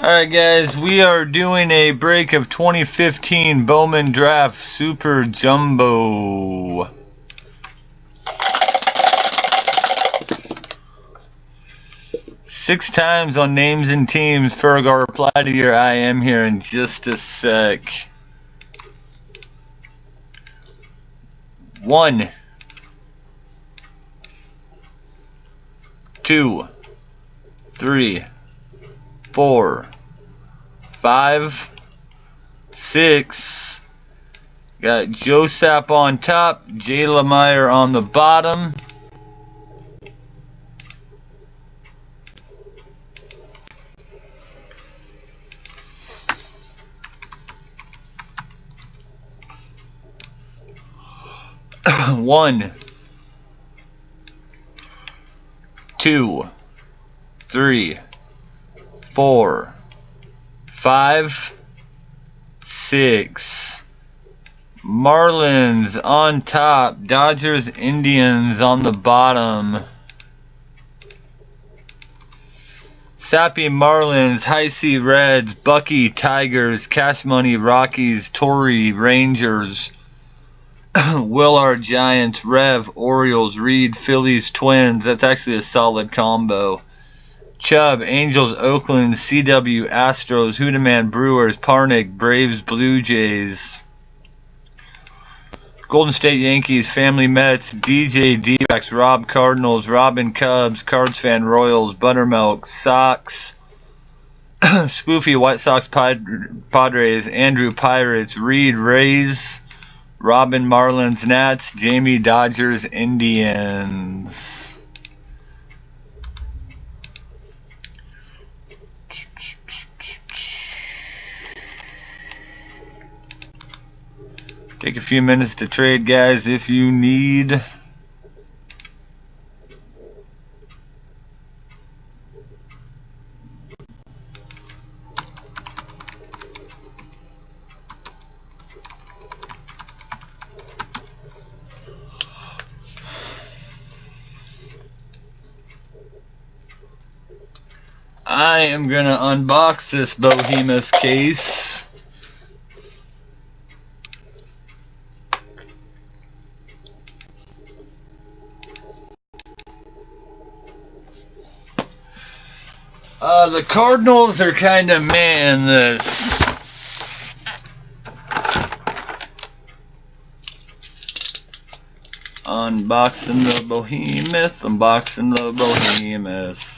Alright guys, we are doing a break of 2015 Bowman Draft Super Jumbo. Six times on names and teams. Ferg, I'll reply to your I am here in just a sec. 1, 2, 3, 4, 5, 6. Got Joe Sapp on top, Jay Lemire on the bottom. One, 2, 3, 4, 5, 6. Marlins on top, Dodgers, Indians on the bottom. Sappy Marlins, High C Reds, Bucky Tigers, Cash Money Rockies, Torrey Rangers, Willard Giants, Rev Orioles, Reed Phillies Twins. That's actually a solid combo. Chubb Angels Oakland, CW Astros, Hoodaman Brewers, Parnick Braves Blue Jays, Golden State Yankees, Family Mets, DJ D-backs, Rob Cardinals, Robin Cubs, Cards Fan Royals, Buttermilk Sox, Spoofy White Sox Padres, Andrew Pirates, Reed Rays, Robin Marlins Nats, Jamie Dodgers Indians. Take a few minutes to trade, guys, if you need. I am going to unbox this Behemoth case. The Cardinals are kind of meh in this. Unboxing the Behemoth, unboxing the Behemoth.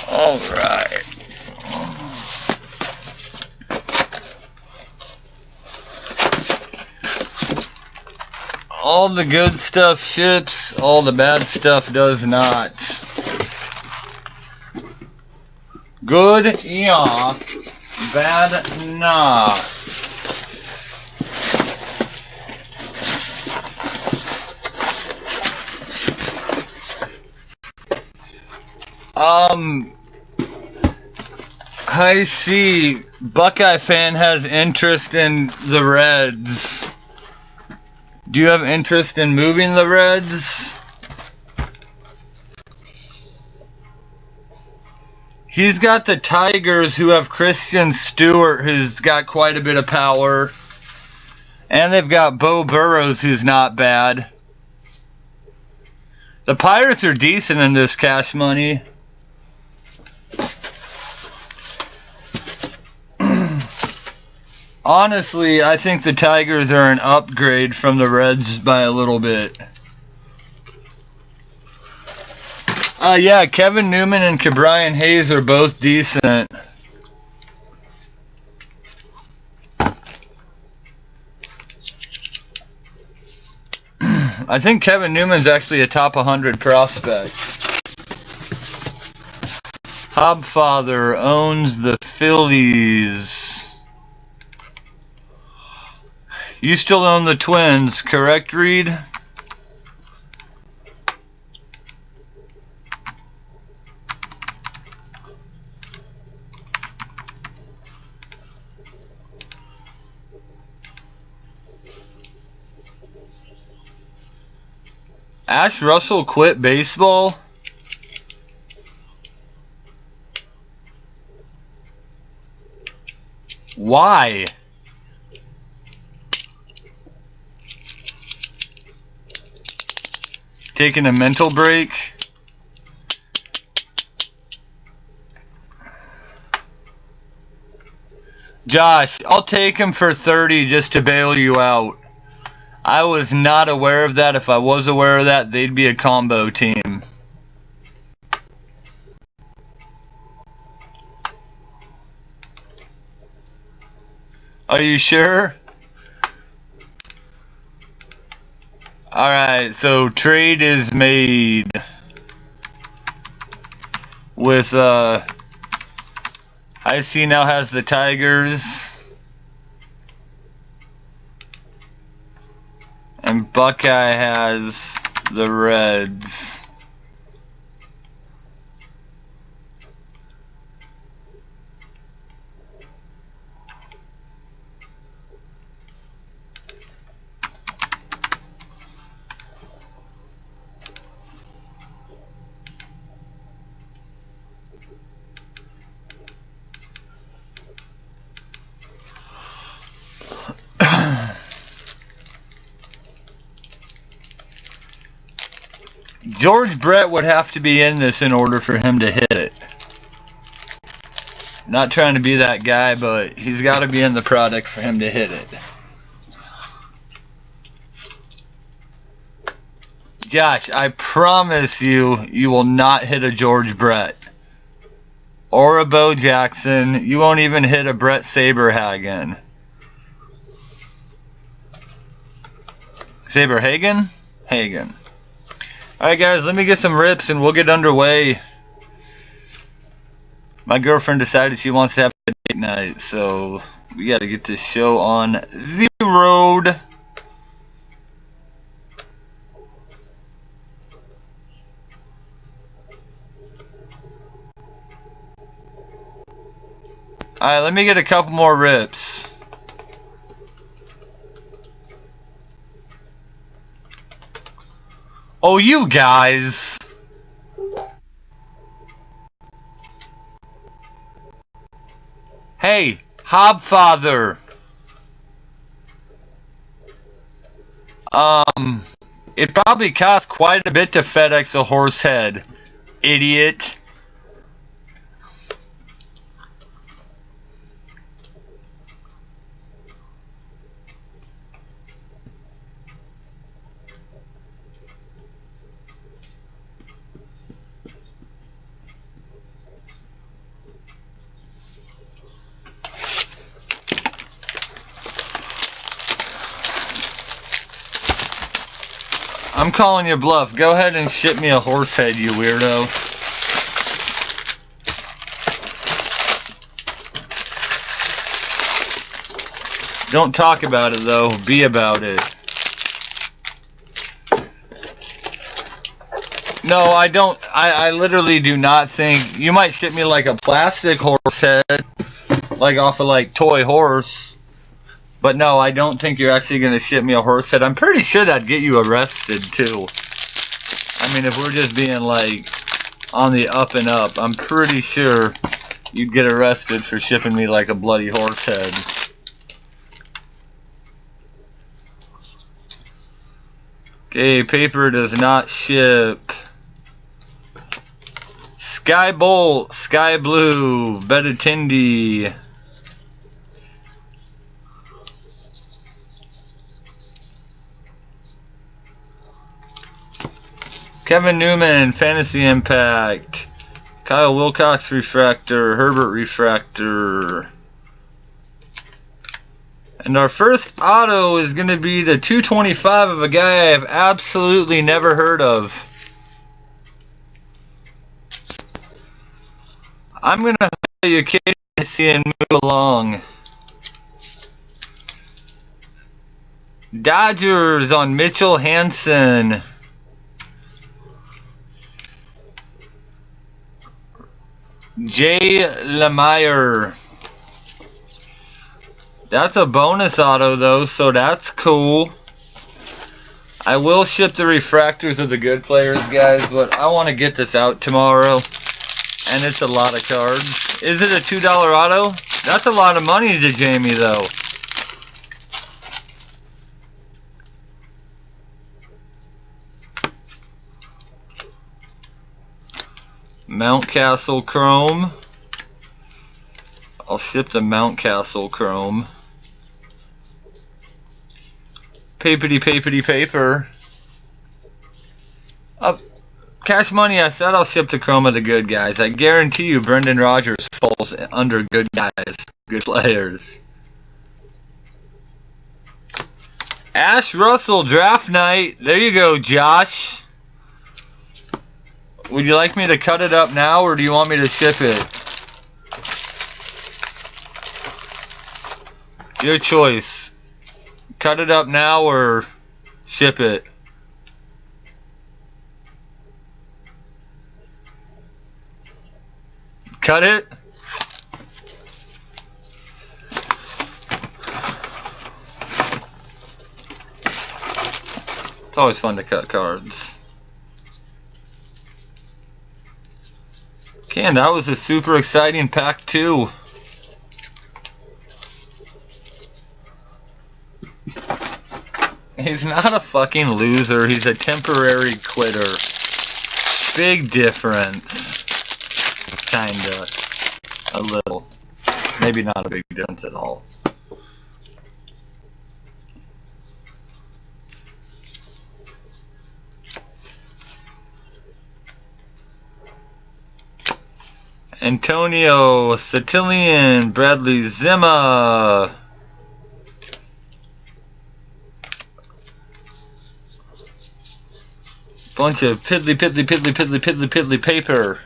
All right. All the good stuff ships, all the bad stuff does not. Good, yeah. Bad, nah. I see Buckeye fan has interest in the Reds. Do you have interest in moving the Reds? He's got the Tigers, who have Christian Stewart, who's got quite a bit of power. And they've got Bo Burrows, who's not bad. The Pirates are decent in this Cash Money. Honestly, I think the Tigers are an upgrade from the Reds by a little bit. Yeah, Kevin Newman and Ke'Bryan Hayes are both decent. I think Kevin Newman's actually a top 100 prospect. Hobfather owns the Phillies. You still own the Twins, correct, Reed? Ash Russell quit baseball? Why? Taking a mental break? Josh, I'll take him for 30 just to bail you out. I was not aware of that. If I was aware of that, they'd be a combo team. Are you sure? Alright, so trade is made with IC now has the Tigers and Buckeye has the Reds. George Brett would have to be in this in order for him to hit it. Not trying to be that guy, but he's got to be in the product for him to hit it. Josh, I promise you, you will not hit a George Brett. Or a Bo Jackson. You won't even hit a Brett Saberhagen. Saberhagen? Hagen. Alright guys, let me get some rips and we'll get underway. My girlfriend decided she wants to have a date night, so we gotta get this show on the road. Alright, let me get a couple more rips. Oh, you guys. Hey, Hobfather. It probably costs quite a bit to FedEx a horse head. Idiot. I'm calling you bluff. Go ahead and ship me a horse head, you weirdo. Don't talk about it, though. Be about it. No, I don't. I literally do not think. You might ship me like a plastic horse head, like off of like Toy Horse. But no, I don't think you're actually going to ship me a horse head. I'm pretty sure that'd get you arrested, too. I mean, if we're just being, like, on the up and up, I'm pretty sure you'd get arrested for shipping me, like, a bloody horse head. Okay, paper does not ship. Sky Bolt, Sky Blue, Betatindi. Kevin Newman, Fantasy Impact. Kyle Wilcox Refractor, Herbert Refractor. And our first auto is going to be the 225 of a guy I've absolutely never heard of. I'm going to tell you Casey and move along. Dodgers on Mitchell Hansen. Jay Lemire. That's a bonus auto though, so that's cool. I will ship the refractors of the good players, guys, but I want to get this out tomorrow, and it's a lot of cards. Is it a $2 auto? That's a lot of money to Jamie, though. Mountcastle Chrome. I'll ship the Mountcastle Chrome. Papity paper. Cash Money, I said I'll ship the Chrome of the good guys. I guarantee you Brendan Rodgers falls under good guys, good players. Ash Russell draft night. There you go, Josh. Would you like me to cut it up now, or do you want me to ship it? Your choice. Cut it up now or ship it. Cut it? It's always fun to cut cards. Okay, and that was a super exciting pack 2. He's not a fucking loser, he's a temporary quitter. Big difference. Kinda. A little. Maybe not a big difference at all. Antonio Satilian, Bradley Zimma. Bunch of piddly paper.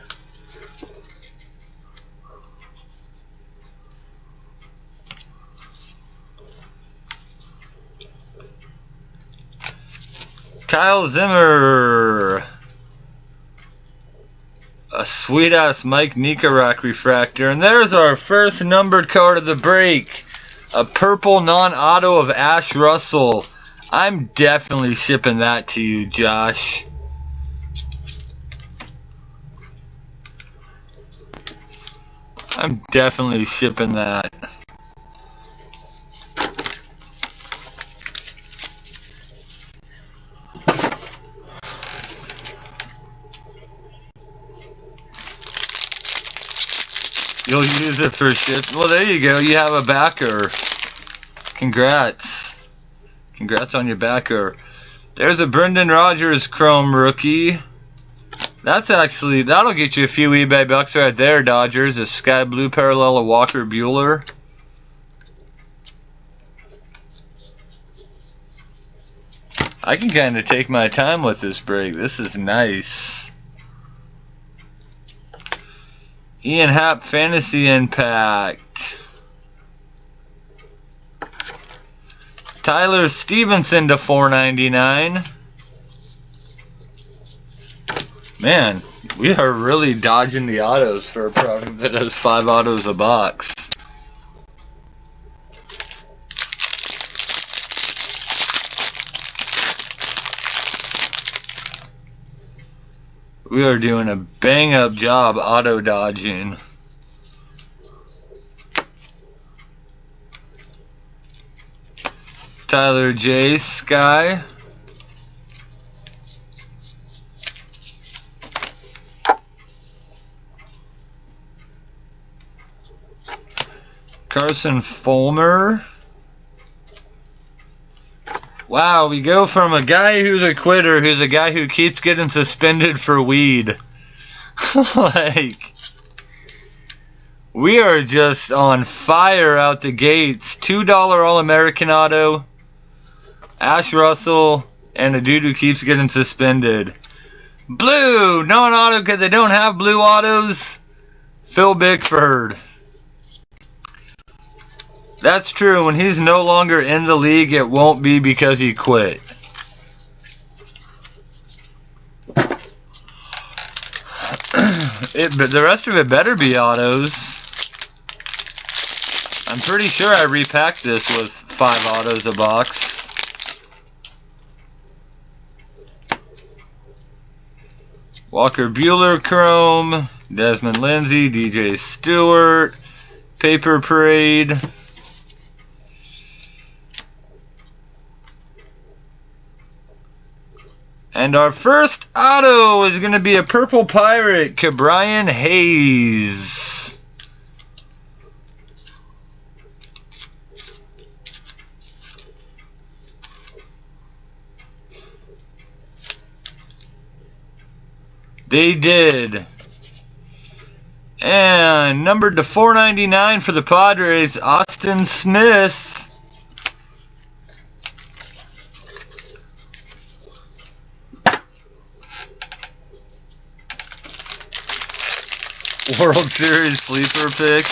Kyle Zimmer. A sweet ass Mike Nikarak refractor. And there's our first numbered card of the break. A purple non-auto of Ash Russell. I'm definitely shipping that to you, Josh. I'm definitely shipping that. You'll use it for shit. Well, there you go. You have a backer. Congrats. Congrats on your backer. There's a Brendan Rodgers Chrome rookie. That's actually, that'll get you a few eBay bucks right there, Dodgers. A sky blue parallel of Walker Buehler. I can kind of take my time with this break. This is nice. Ian Happ Fantasy Impact. Tyler Stevenson to $4.99. Man, we are really dodging the autos for a product that has 5 autos a box. We are doing a bang-up job auto dodging. Tyler J. Sky. Carson Fulmer. Wow, we go from a guy who's a quitter who's a guy who keeps getting suspended for weed. Like, we are just on fire out the gates. $2 All-American auto, Ash Russell, and a dude who keeps getting suspended. Blue, non-auto because they don't have blue autos, Phil Bickford. That's true. When he's no longer in the league, it won't be because he quit. But the rest of it better be autos. I'm pretty sure I repacked this with 5 autos a box. Walker Buehler Chrome, Desmond Lindsay, DJ Stewart, Paper Parade. And our first auto is going to be a Purple Pirate, Ke'Bryan Hayes. They did. And numbered to 499 for the Padres, Austin Smith. World Series sleeper pick.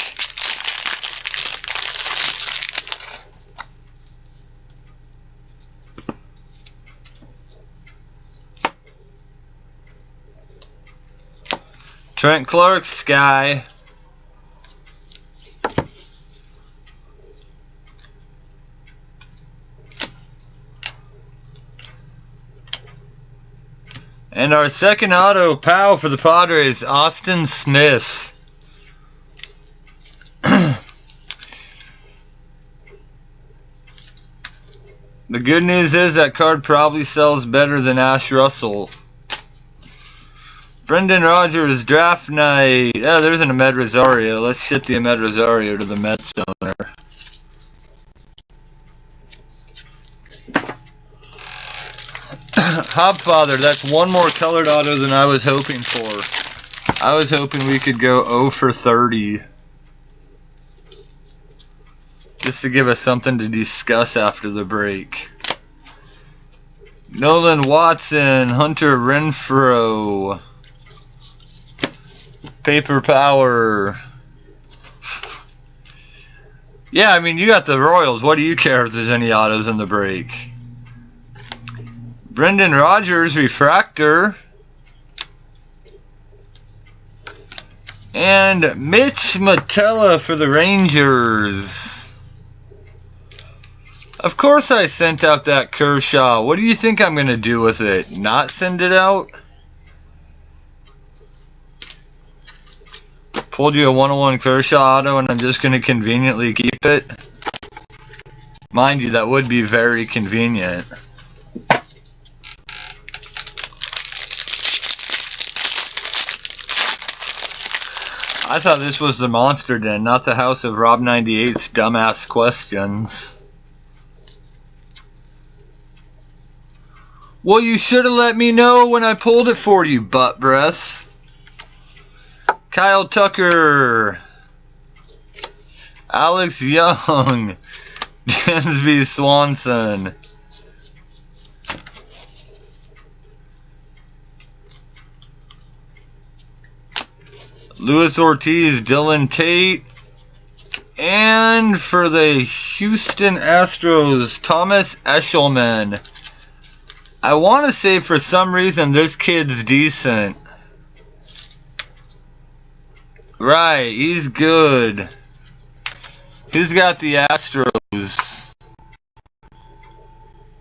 Trent Clark, Sky. And our second auto, POW for the Padres, Austin Smith. The good news is that card probably sells better than Ash Russell. Brendan Rodgers, draft night. Yeah, there's an Ahmed Rosario. Let's ship the Ahmed Rosario to the Mets owner. Hobfather, that's one more colored auto than I was hoping for. I was hoping we could go 0 for 30. Just to give us something to discuss after the break. Nolan Watson, Hunter Renfroe. Paper Power. Yeah, I mean, you got the Royals. What do you care if there's any autos in the break? Brendan Rodgers, Refractor. And Mitch Matella for the Rangers. Of course I sent out that Kershaw. What do you think I'm going to do with it? Not send it out? Pulled you a 101 Kershaw auto and I'm just going to conveniently keep it? Mind you, that would be very convenient. I thought this was the Monster Den, not the House of Rob 98's dumbass questions. Well, you should have let me know when I pulled it for you, butt breath. Kyle Tucker. Alex Young. Dansby Swanson. Luis Ortiz, Dylan Tate. And for the Houston Astros, Thomas Eshelman. I want to say for some reason this kid's decent. Right, he's good. Who's got the Astros?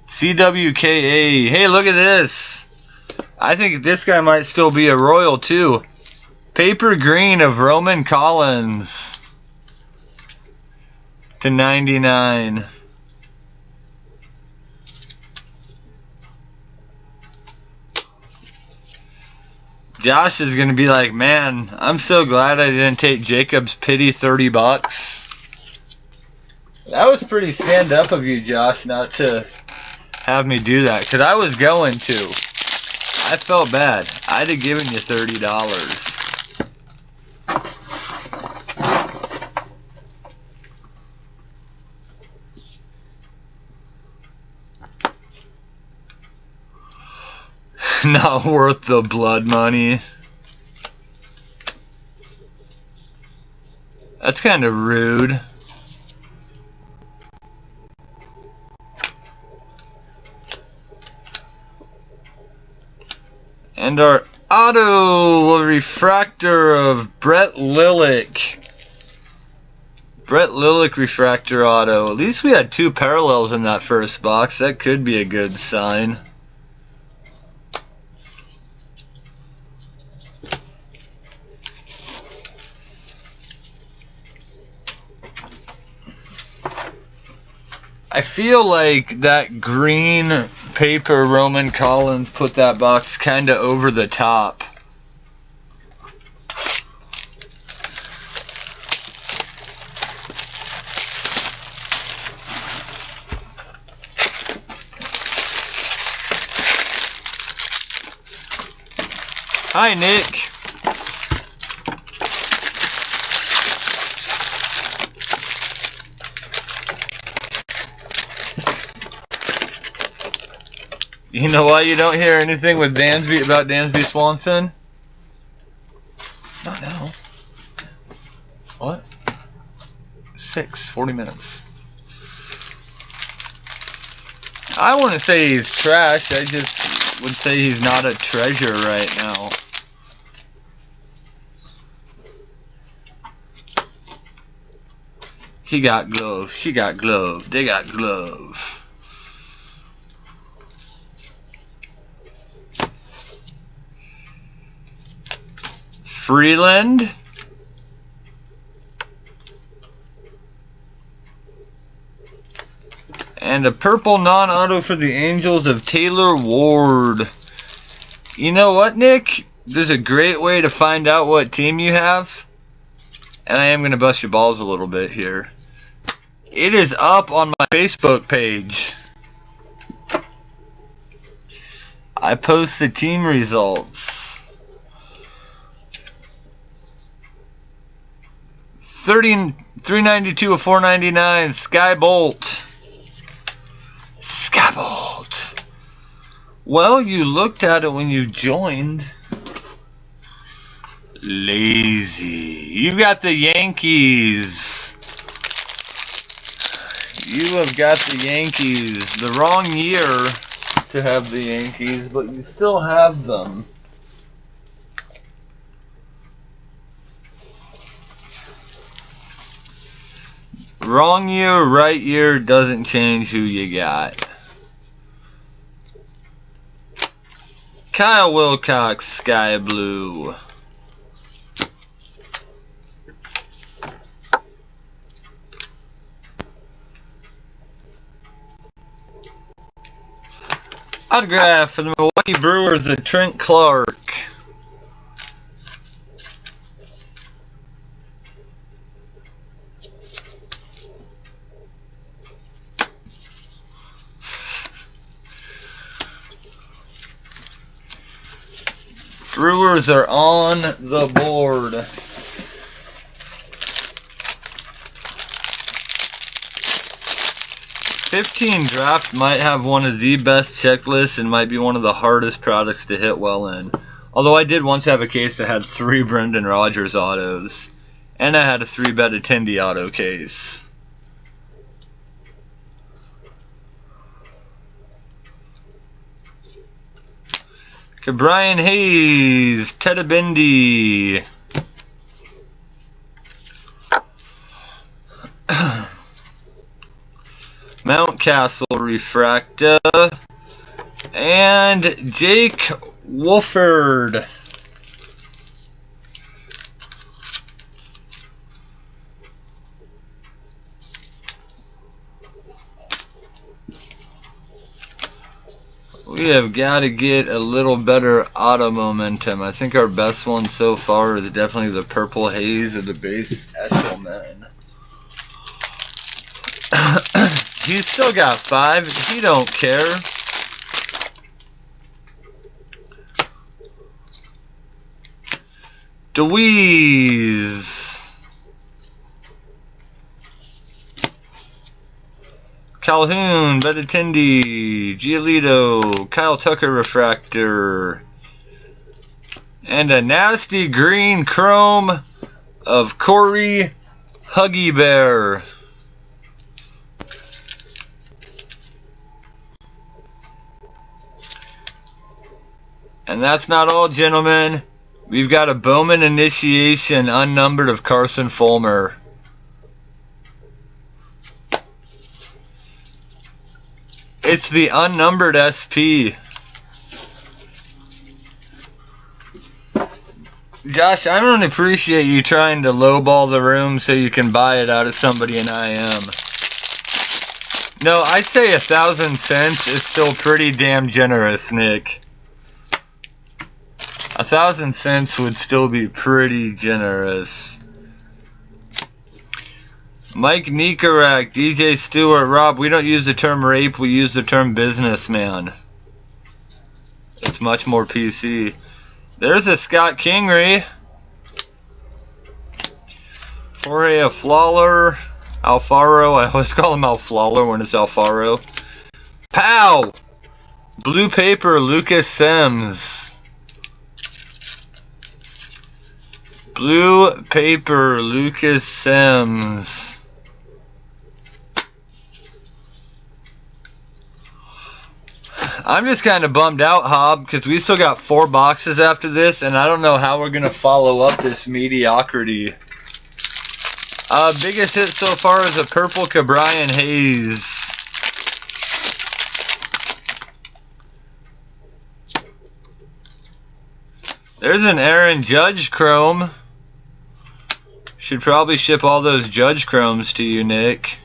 CWKA. Hey, look at this. I think this guy might still be a Royal too. Paper green of Roman Collins to 99. Josh is going to be like, man, I'm so glad I didn't take Jacob's pity $30. That was pretty stand up of you, Josh, not to have me do that, because I was going to. I felt bad. I'd have given you $30. Not worth the blood money. That's kind of rude. And our auto refractor of Brett Lillick. Brett Lillick refractor auto. At least we had 2 parallels in that first box. That could be a good sign. I feel like that green paper Roman Collins put that box kind of over the top. Hi, Nick. You know why you don't hear anything with Dansby about Dansby Swanson? Not now. What? 40 minutes. I wouldn't say he's trash. I just would say he's not a treasure right now. He got glove. She got glove. They got glove. Freeland. And a purple non-auto for the Angels of Taylor Ward. You know what, Nick? There's a great way to find out what team you have. And I am going to bust your balls a little bit here. It is up on my Facebook page. I post the team results. 392 of 499, Sky Bolt. Sky Bolt. Well, you looked at it when you joined. Lazy. You got the Yankees. You have got the Yankees. The wrong year to have the Yankees, but you still have them. Wrong year, right year doesn't change who you got. Kyle Wilcox, Sky Blue. Autograph for the Milwaukee Brewers of Trent Clark. Brewers are on the board. '15 draft might have one of the best checklists and might be one of the hardest products to hit well in. Although I did once have a case that had 3 Brendan Rodgers autos. And I had a 3-bet attendee auto case. Brian Hayes, Tedabindi. Mountcastle Refracta. And Jake Wolford. We have got to get a little better auto momentum. I think our best one so far is definitely the Purple Haze or the base Eshelman. He's still got 5. He don't care. DeWeese. Calhoun, Bettitendi, Giolito, Kyle Tucker Refractor, and a nasty green chrome of Corey Huggy Bear. And that's not all, gentlemen. We've got a Bowman Initiation unnumbered of Carson Fulmer. It's the unnumbered SP. Josh, I don't appreciate you trying to lowball the room so you can buy it out of somebody in IM. No, I'd say 1,000 cents is still pretty damn generous, Nick. 1,000 cents would still be pretty generous. Mike Nikarak, DJ Stewart, Rob, we don't use the term rape, we use the term businessman. It's much more PC. There's a Scott Kingery. Jorge Alfaro. I always call him Alfaro when it's Alfaro. Pow! Blue paper, Lucas Sims. Blue paper, Lucas Sims. I'm just kind of bummed out, Hob, because we still got 4 boxes after this, and I don't know how we're going to follow up this mediocrity. Biggest hit so far is a purple Cabrian Hayes. There's an Aaron Judge Chrome. Should probably ship all those Judge Chromes to you, Nick.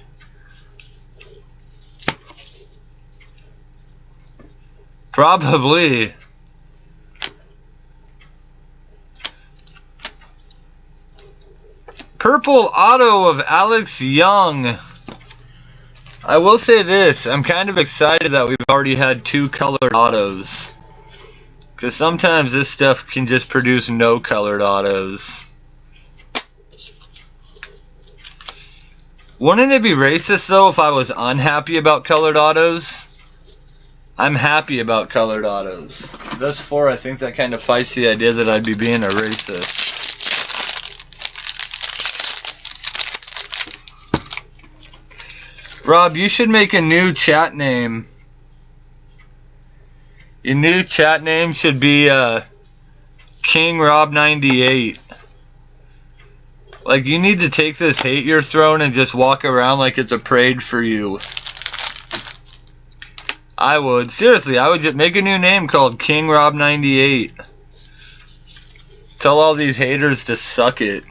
Probably. Purple auto of Alex Young. I will say this, I'm kind of excited that we've already had 2 colored autos. Because sometimes this stuff can just produce no colored autos. Wouldn't it be racist though if I was unhappy about colored autos? I'm happy about colored autos. Thus far, I think that kind of fights the idea that I'd be being a racist. Rob, you should make a new chat name. Your new chat name should be King Rob 98. Like, you need to take this hate you're throwing and just walk around like it's a parade for you. I would. Seriously, I would just make a new name called King Rob 98. Tell all these haters to suck it.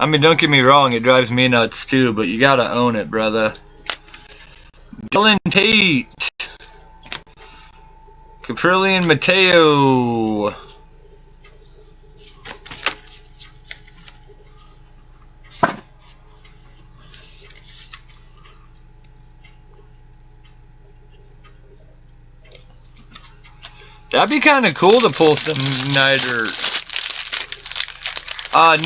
I mean, don't get me wrong, it drives me nuts too, but you gotta own it, brother. Dylan Tate. Caprillion Mateo. That'd be kind of cool to pull some Niter.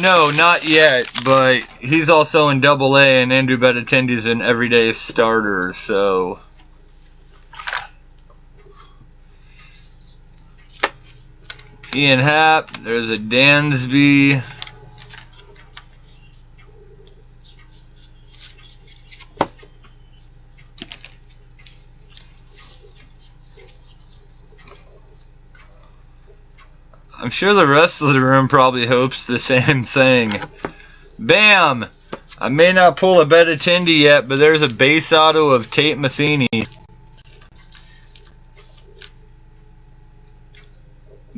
No, not yet, but he's also in AA, and Andrew Benintendi's an everyday starter, so... Ian Happ, there's a Dansby. I'm sure the rest of the room probably hopes the same thing. Bam! I may not pull a Benintendi yet, but there's a base auto of Tate Matheny.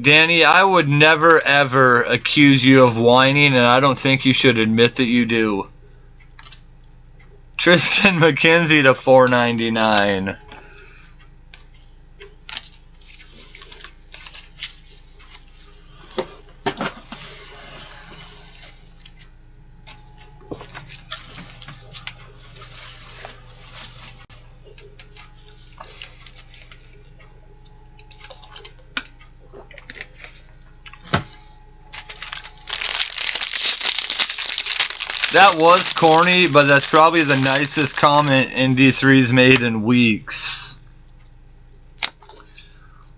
Danny, I would never ever accuse you of whining, and I don't think you should admit that you do. Tristan McKenzie to $4.99. That was corny, but that's probably the nicest comment ND3's made in weeks.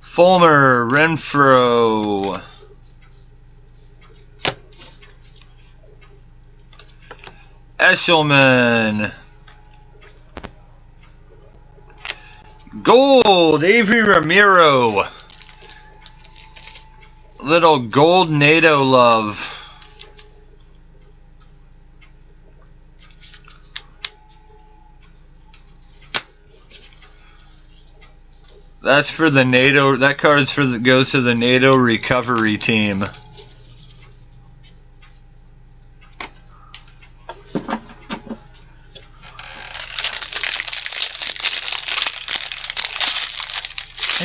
Fulmer, Renfro. Eshelman. Gold, Avery Ramiro. Little gold NATO love. That's for the NATO. That card's for the goes to the NATO recovery team.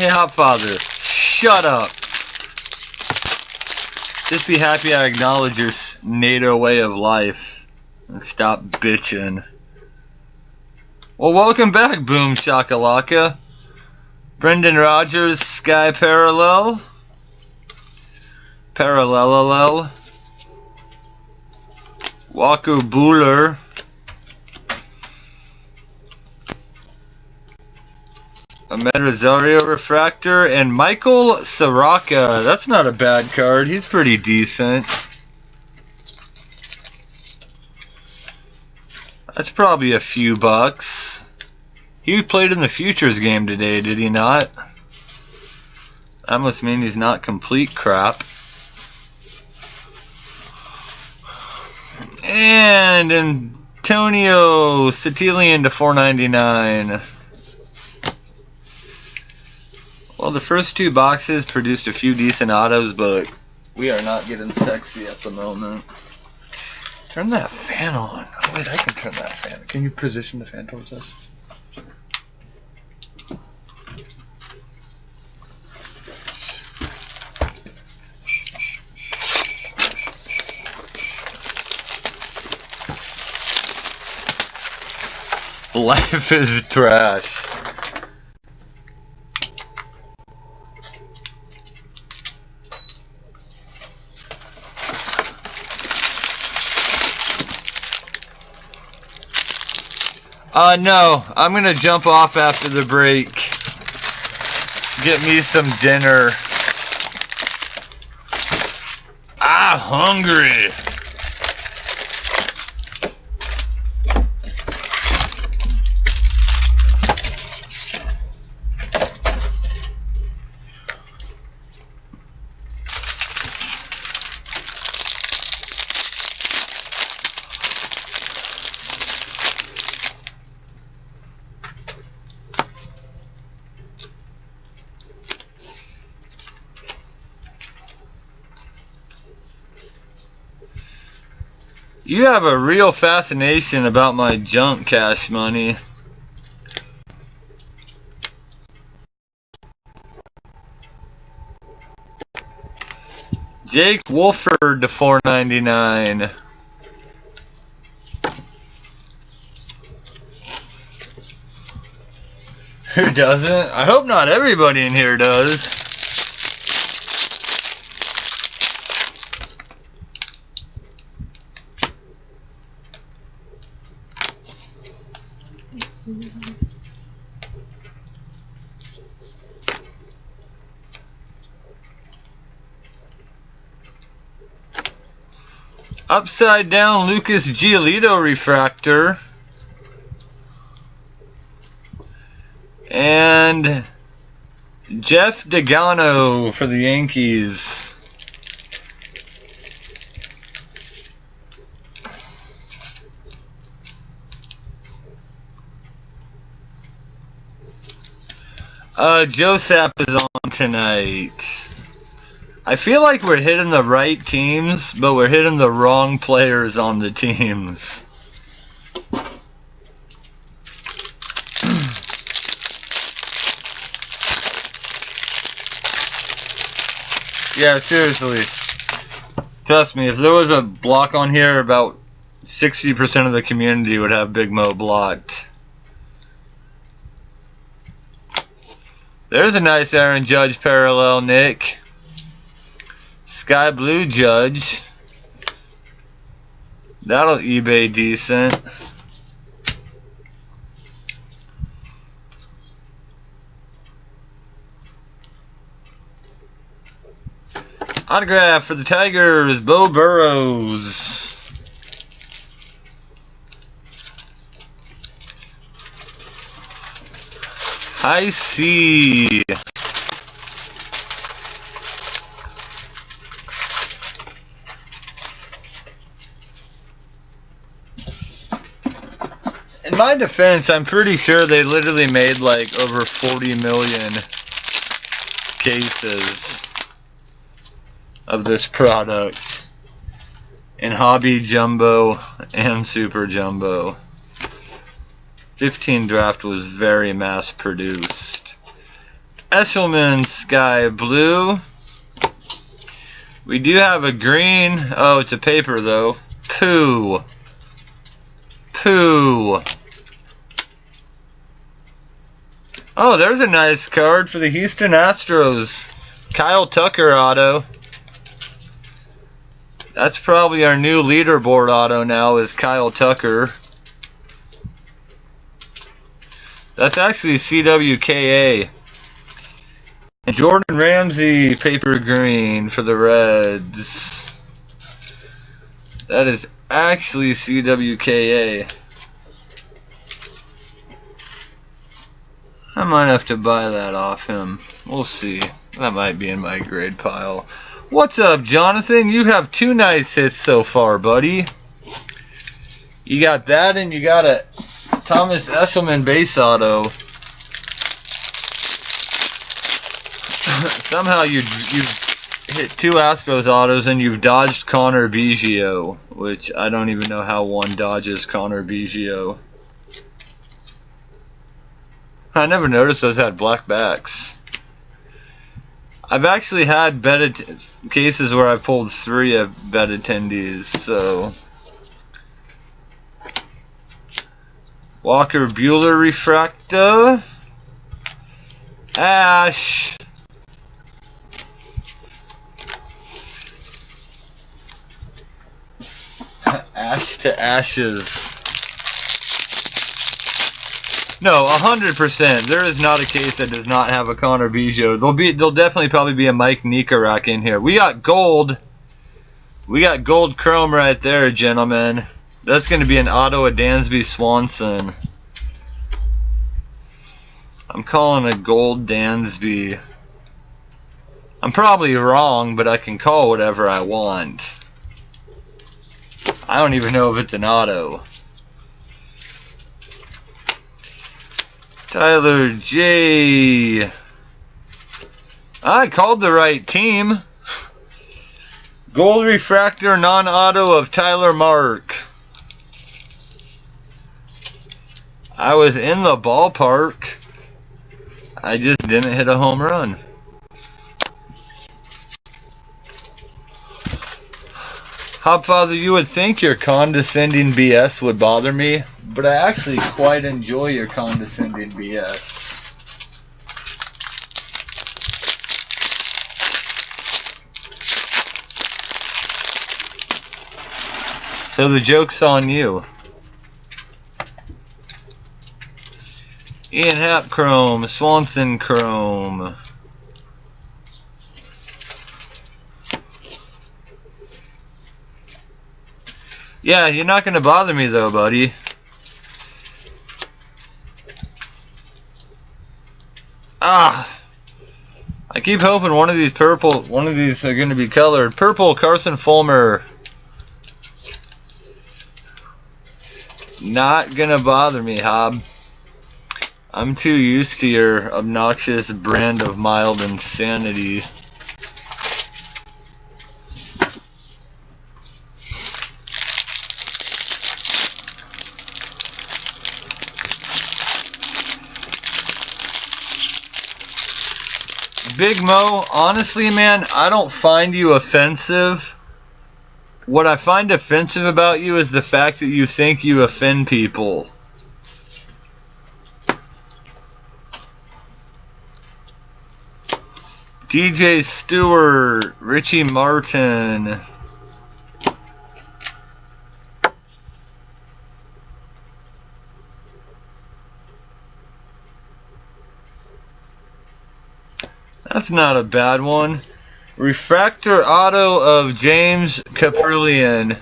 Hey, Hopfather, shut up. Just be happy I acknowledge your NATO way of life. And stop bitching. Well, welcome back, Boom Shakalaka. Brendan Rogers, Sky Parallel. Parallelal. Walker Bueller. Ahmed Rosario Refractor, and Michael Soraka. That's not a bad card. He's pretty decent. That's probably a few bucks. He played in the Futures game today, did he not? That must mean he's not complete crap. And Antonio Satilian to $4.99. Well, the first two boxes produced a few decent autos, but we are not getting sexy at the moment. Turn that fan on. Oh, wait, I can turn that fan. Can you position the fan towards us? Life is trash. No, I'm gonna jump off after the break. Get me some dinner. Hungry. You have a real fascination about my junk, Cash Money. Jake Wolford to $4.99. Who doesn't? I hope not everybody in here does. Upside down Lucas Giolito refractor. And Jeff Degano for the Yankees. Joe Sapp is on tonight. I feel like we're hitting the right teams, but we're hitting the wrong players on the teams. Yeah, seriously. Trust me, if there was a block on here, about 60% of the community would have Big Mo blocked. There's a nice Aaron Judge parallel, Nick. Sky Blue Judge. That'll eBay decent. Autograph for the Tigers, Bo Burrows. I see. In my defense, I'm pretty sure they literally made like over 40 million cases of this product in Hobby Jumbo and Super Jumbo. 15 draft was very mass produced. Eshelman Sky Blue. We do have a green. Oh, it's a paper though. Pooh. Oh, there's a nice card for the Houston Astros. Kyle Tucker auto. That's probably our new leaderboard auto now, is Kyle Tucker. That's actually CWKA. And Jordan Ramsey paper green for the Reds. That is actually CWKA. I might have to buy that off him. We'll see. That might be in my grade pile. What's up, Jonathan? You have 2 nice hits so far, buddy. You got that, and you got a Thomas Eshelman base auto. Somehow you've hit 2 Astros autos, and you've dodged Connor Biggio, which I don't even know how one dodges Connor Biggio. I never noticed those had black backs. I've actually had cases where I pulled 3 of bet attendees, so. Walker Buehler Refractor. Ash. Ash to ashes. No, 100%. There is not a case that does not have a Connor Biggio. There'll definitely probably be a Mike Nicarak in here. We got gold. We got gold chrome right there, gentlemen. That's going to be an auto of Dansby Swanson. I'm calling a gold Dansby. I'm probably wrong, but I can call whatever I want. I don't even know if it's an auto. Tyler J. I called the right team. Gold refractor non-auto of Tyler Mark. I was in the ballpark. I just didn't hit a home run. Hopfather, you would think your condescending BS would bother me, but I actually quite enjoy your condescending BS. So the joke's on you. Ian Happ Chrome, Swanson Chrome. Yeah, you're not going to bother me though, buddy. I keep hoping one of these are going to be colored. Purple Carson Fulmer. Not going to bother me, Hob. I'm too used to your obnoxious brand of mild insanity. Big Mo, honestly, man, I don't find you offensive. What I find offensive about you is the fact that you think you offend people. DJ Stewart, Richie Martin. That's not a bad one. Refractor auto of James Caprillion.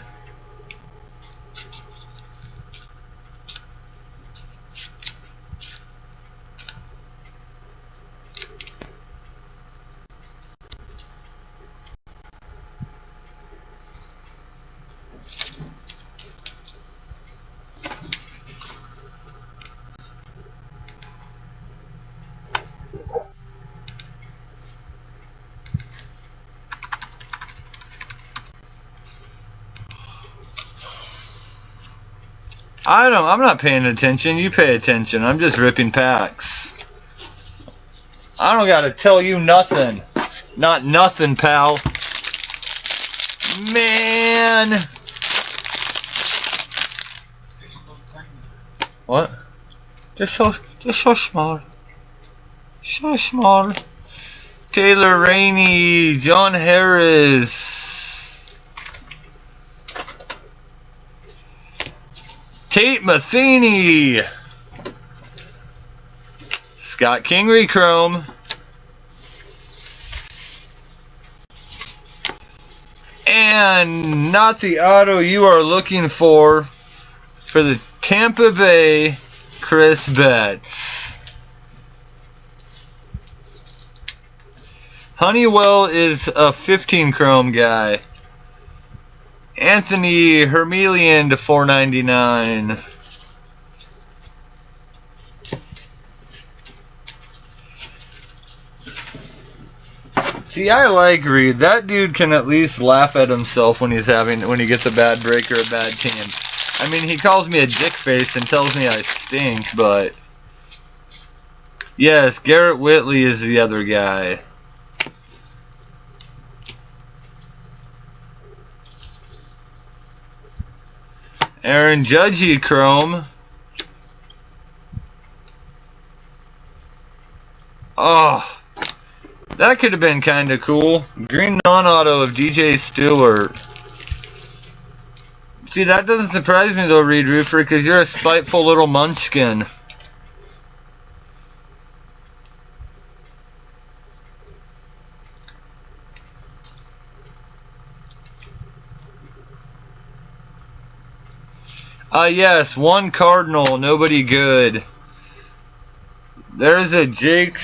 I'm not paying attention. You pay attention. I'm just ripping packs. I don't gotta tell you nothing. Not nothing, pal. Man. What? Just so small. So small. Taylor Rainey, John Harris, Tate Matheny, Scott Kingery Chrome, and not the auto you are looking for the Tampa Bay, Chris Betts. Honeywell is a 15 chrome guy. Anthony Hermelian to 499. See, I like Reed. That dude can at least laugh at himself when he gets a bad break or a bad team. I mean, he calls me a dick face and tells me I stink, but yes, Garrett Whitley is the other guy. Aaron Judge chrome. Oh, that could have been kind of cool. Green non-auto of DJ Stewart. See, that doesn't surprise me though, Reed Roofer, because you're a spiteful little munchkin. Yes, one Cardinal, nobody good. There's a Jake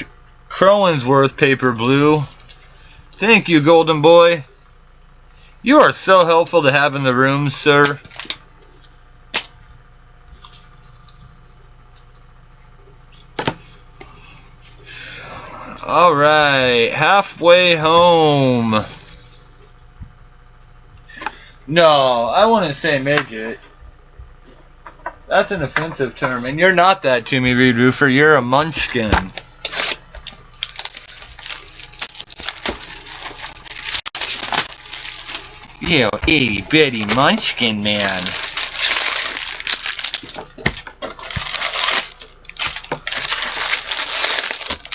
Crowensworth paper blue. Thank you, Golden Boy. You are so helpful to have in the room, sir. Alright, halfway home. No, I wouldn't say midget. That's an offensive term, and you're not that to me, Reed Roofer. You're a munchkin. You itty bitty munchkin, man.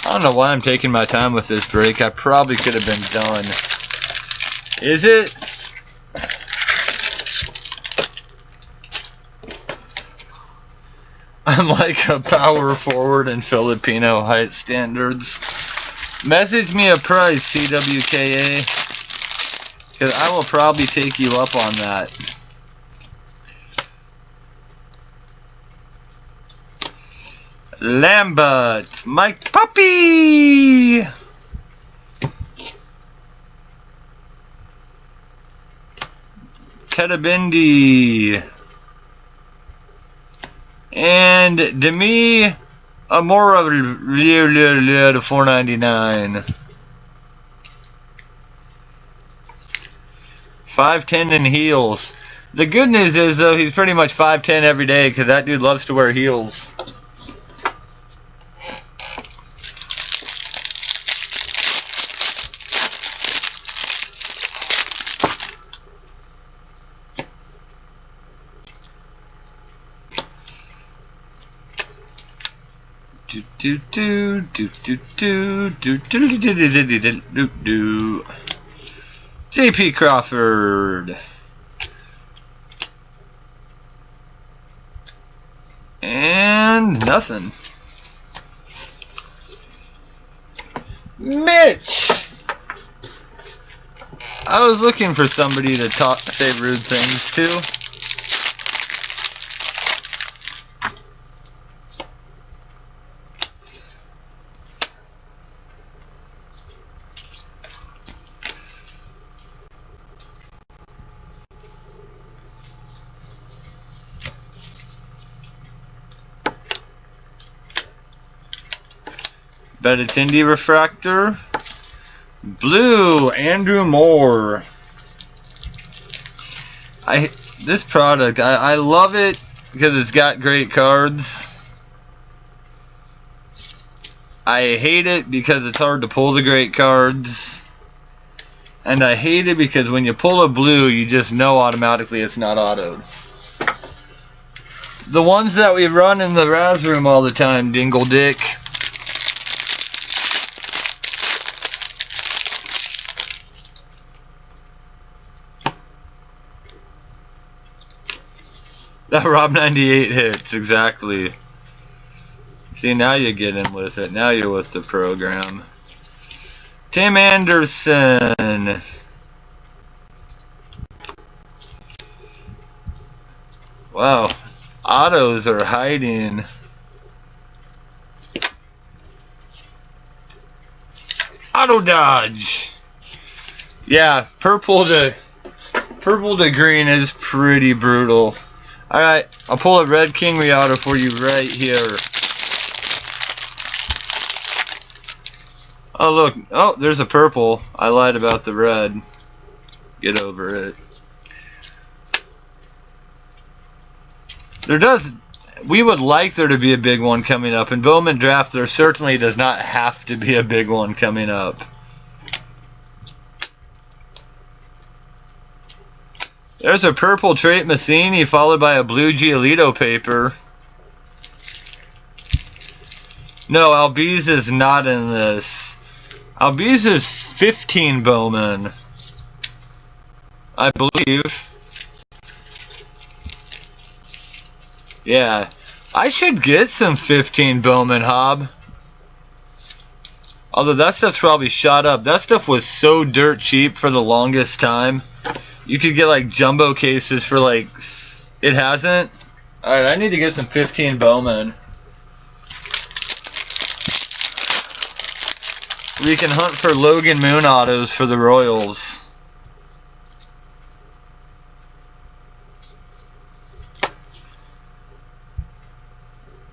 I don't know why I'm taking my time with this break. I probably could have been done. Is it? I'm like a power forward in Filipino height standards. Message me a price, CWKA, because I will probably take you up on that. Lambert, Mike Puppy. Tetabindi. And Demi Amora to 499. 5'10" in heels. The good news is though he's pretty much 5'10" every day because that dude loves to wear heels. JP Crawford. And nothing. Mitch. I was looking for somebody to say rude things to. Betatindi refractor. Blue, Andrew Moore. This product, I love it because it's got great cards. I hate it because it's hard to pull the great cards. And I hate it because when you pull a blue, you just know automatically it's not autoed. The ones that we run in the Raz room all the time, Dingle Dick. That Rob 98 hits, exactly. See, now you get in with it. Now you're with the program. Tim Anderson. Wow. Autos are hiding. Auto dodge. Yeah, purple to green is pretty brutal. Alright, I'll pull a red king re-auto for you right here. Oh look, oh there's a purple. I lied about the red. Get over it. We would like there to be a big one coming up. In Bowman Draft, there certainly does not have to be a big one coming up. There's a purple Trait Matheny followed by a blue Giolito paper. No, Albiz is not in this. Albiz is 15 Bowman, I believe. Yeah, I should get some 15 Bowman, Hob. Although that stuff's probably shot up. That stuff was so dirt cheap for the longest time. You could get like jumbo cases for like... It hasn't? Alright, I need to get some 15 Bowman. We can hunt for Logan Moon autos for the Royals.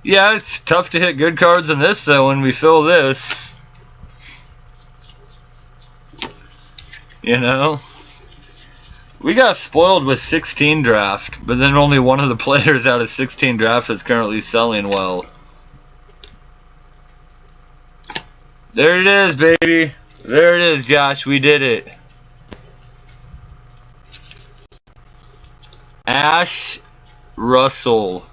Yeah, it's tough to hit good cards in this though when we fill this. You know? We got spoiled with 16 draft, but then only one of the players out of 16 drafts is currently selling well. There it is, baby. There it is, Josh. We did it. Ash Russell.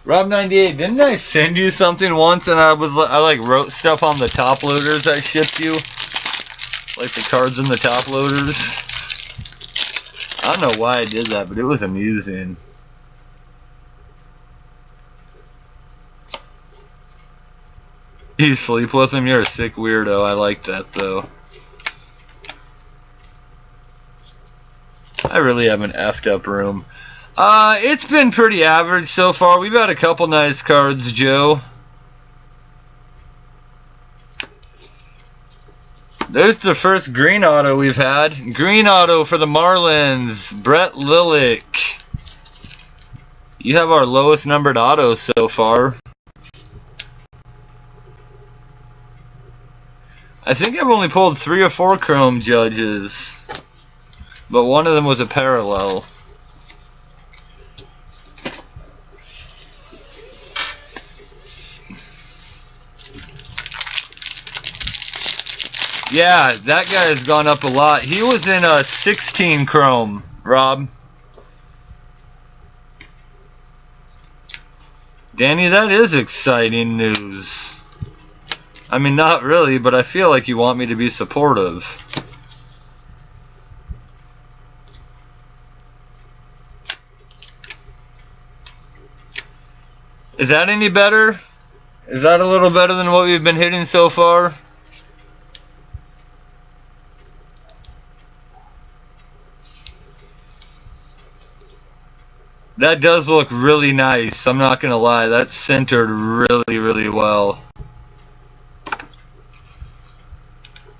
Rob 98, didn't I send you something once and I like wrote stuff on the top loaders I shipped you? Like the cards in the top loaders? I don't know why I did that, but it was amusing. You sleep with him? You're a sick weirdo. I like that though. I really have an effed up room. It's been pretty average so far. We've had a couple nice cards, Joe. There's the first green auto we've had. Green auto for the Marlins, Brett Lillick. You have our lowest numbered auto so far. I think I've only pulled 3 or 4 chrome judges, but one of them was a parallel. Yeah, that guy has gone up a lot. He was in a 16 chrome, Rob. Danny, that is exciting news. I mean, not really, but I feel like you want me to be supportive. Is that any better? Is that a little better than what we've been hitting so far? That does look really nice, I'm not gonna lie. That's centered really, really well.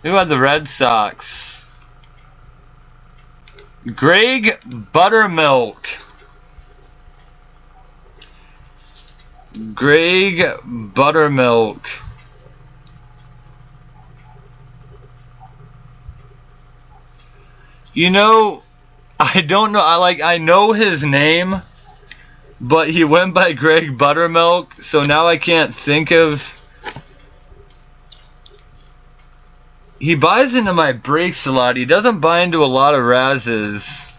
Who had the Red Sox? Greg Buttermilk. Greg Buttermilk. You know, I don't know. I know his name, but he went by Greg Buttermilk, so now I can't think of. He buys into my breaks a lot. He doesn't buy into a lot of Razes.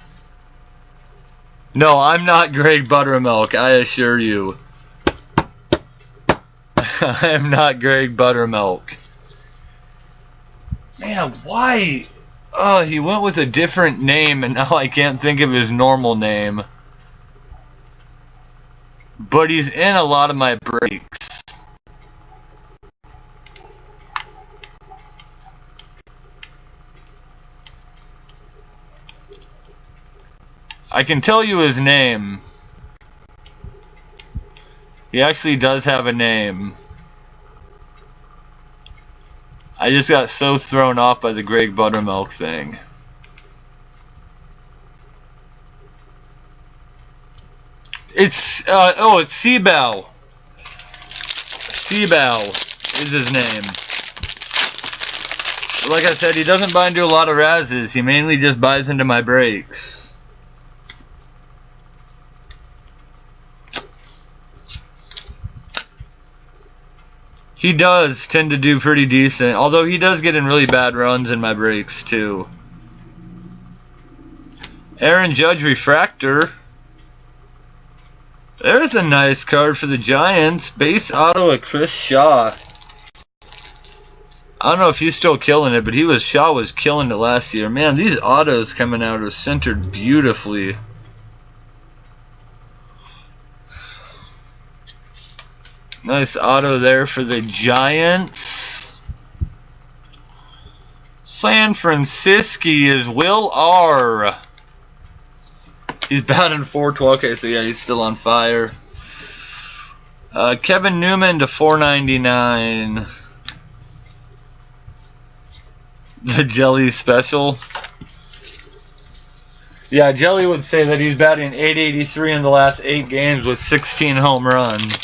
No, I'm not Greg Buttermilk, I assure you. I am not Greg Buttermilk. Man, why? Oh, he went with a different name, and now I can't think of his normal name. But he's in a lot of my breaks. I can tell you his name. He actually does have a name. I just got so thrown off by the Greg Buttermilk thing. It's, it's Seabow. Seabow is his name. But like I said, he doesn't buy into a lot of Razes. He mainly just buys into my breaks. He does tend to do pretty decent, although he does get in really bad runs in my breaks too. Aaron Judge Refractor. There's a nice card for the Giants. Base auto of Chris Shaw. I don't know if he's still killing it, but Shaw was killing it last year. Man, these autos coming out are centered beautifully. Nice auto there for the Giants. San Francisco is Will R. He's batting .412. Okay, so yeah, he's still on fire. Kevin Newman to $4.99. The Jelly special. Yeah, Jelly would say that he's batting .883 in the last 8 games with 16 home runs.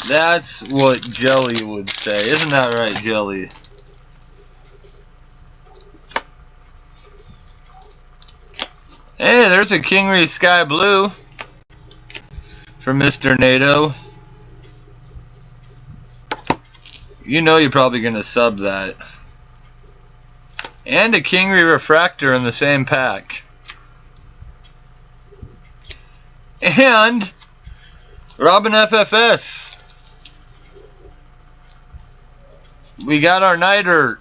That's what Jelly would say. Isn't that right, Jelly? Hey, there's a Kingery Sky Blue from Mr. NATO. You know you're probably going to sub that. And a Kingery Refractor in the same pack. And Robin FFS. We got our Neidert.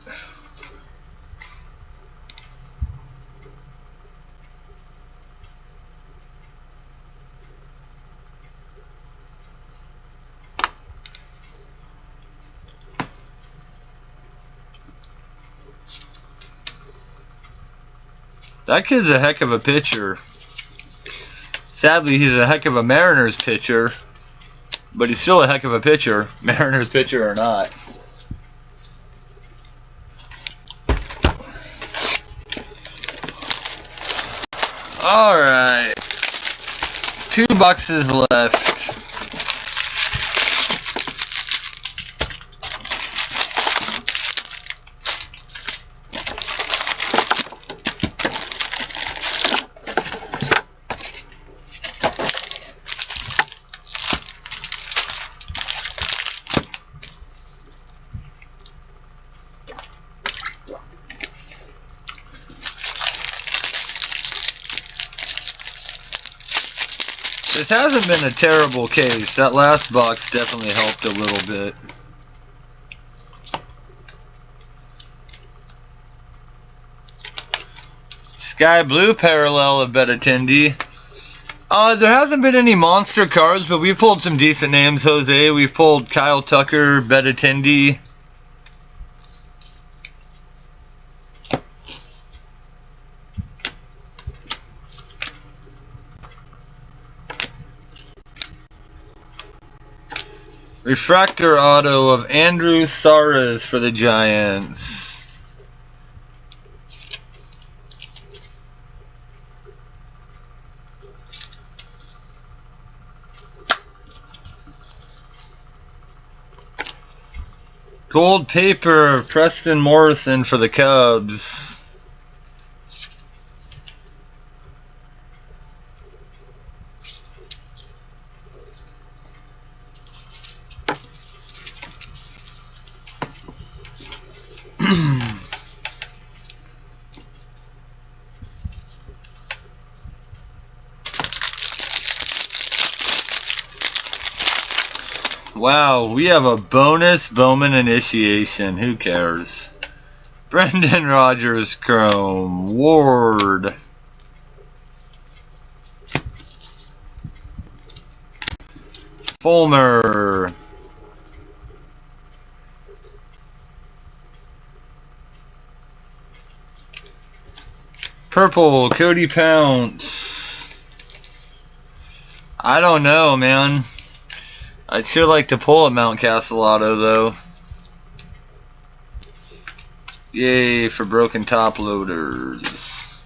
That kid's a heck of a pitcher. Sadly, he's a heck of a Mariners pitcher, but he's still a heck of a pitcher, Mariners pitcher or not. Alright. 2 boxes left. This hasn't been a terrible case. That last box definitely helped a little bit. Sky Blue parallel of Betattendi. There hasn't been any monster cards, but we've pulled some decent names, Jose. We've pulled Kyle Tucker, Betattendi. Refractor auto of Andrew Saras for the Giants. Gold paper, Preston Morrison for the Cubs. Wow, we have a bonus Bowman initiation. Who cares? Brendan Rodgers Chrome. Ward. Fulmer. Purple, Cody Pounce. I don't know, man. I'd sure like to pull a Mount Castelato, though. Yay for broken top loaders.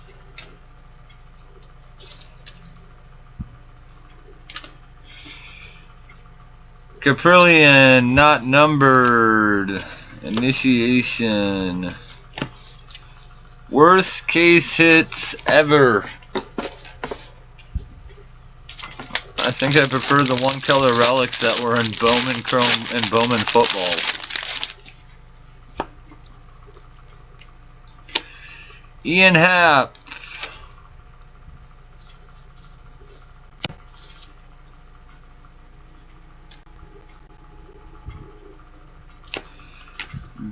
Caprillion, not numbered. Initiation. Worst case hits ever. I think I prefer the one color relics that were in Bowman Chrome and Bowman Football. Ian Happ.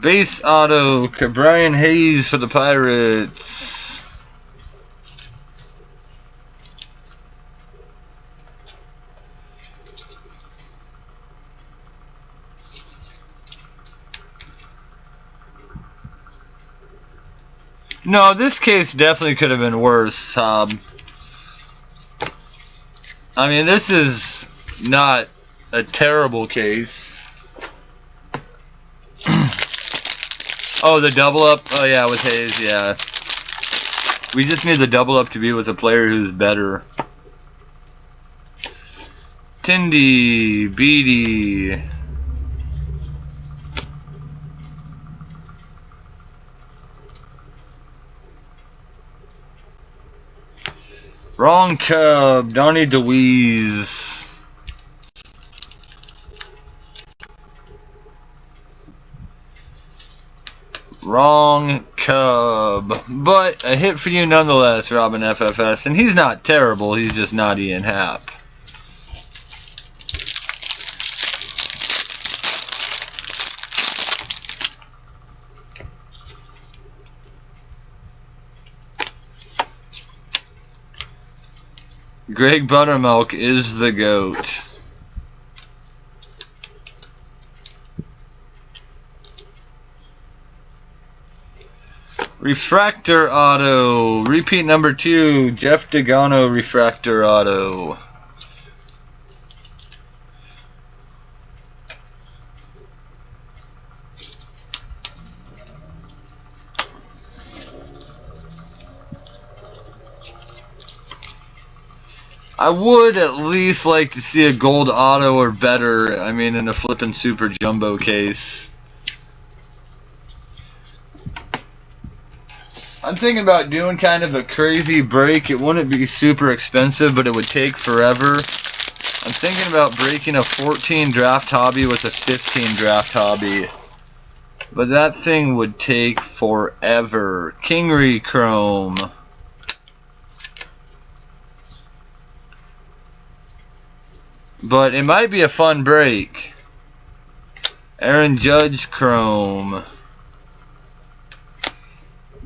Base auto, Brian Hayes for the Pirates. No, this case definitely could have been worse. I mean, this is not a terrible case. Oh, the double up? Oh, yeah, with Hayes, yeah. We just need the double up to be with a player who's better. Tindy, Beatty. Wrong Cub, Donnie DeWeese. Wrong Cub. But a hit for you nonetheless, Robin FFS. And he's not terrible, he's just not Ian Happ. Greg Buttermilk is the GOAT. Refractor auto. Repeat number 2. Jeff Degano refractor auto. I would at least like to see a gold auto or better. I mean, in a flippin' super jumbo case. I'm thinking about doing kind of a crazy break. It wouldn't be super expensive, but it would take forever. I'm thinking about breaking a 14 draft hobby with a 15 draft hobby. But that thing would take forever. Kingery Chrome. But it might be a fun break. Aaron Judge Chrome.